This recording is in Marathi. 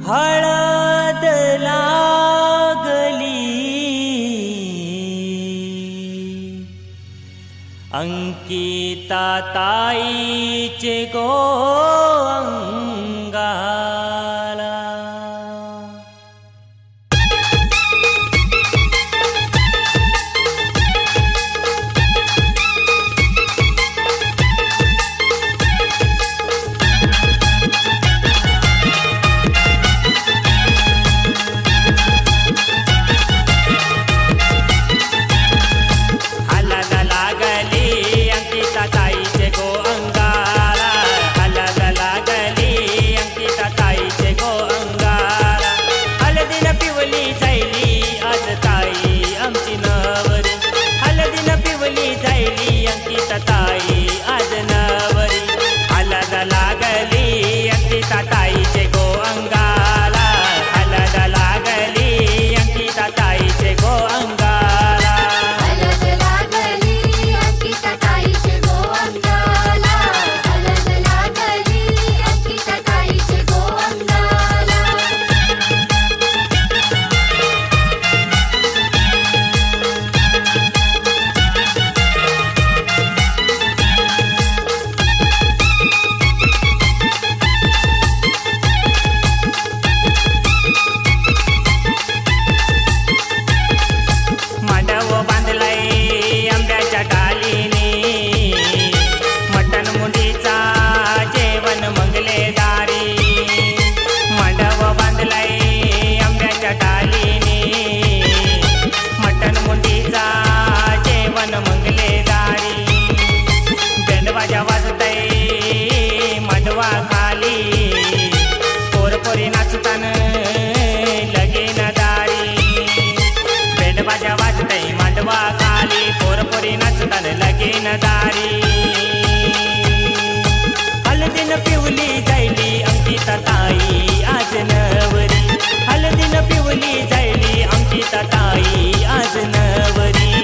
हळद लागली अंकिता ताईचे गो अंगाला। ताई आज नवरी हलद लागली अंकिता ताईचे गो अंगाला। हलद लागली अंकिता ताईचे गो अंगाला। हलद लागली अंकिता ताईचे गो अंगाला। हलद लागली अंकिता ताईचे गो अंगाला। मांडव बांधलंय आंब्याच्या डालीने, मटण मुंडीचा जेवण मंगलेदारी। मांडव बांधलंय आंब्याच्या डालीने, मटण मुंडीचा जेवण मंगलेदारी। बेंडबाजा वाजतय मांडवा खाली, पोरपोरी नाचतान लगीन दारी। बेंडबाजा वाजतय मांडवा खाली, पोरपोरी नाचतान लगीन दारी। हलदीन पिवली जायली अंकिता ताई आज नवरी। हलदीन पिवली जायली अंकिता ताई आज नवरी।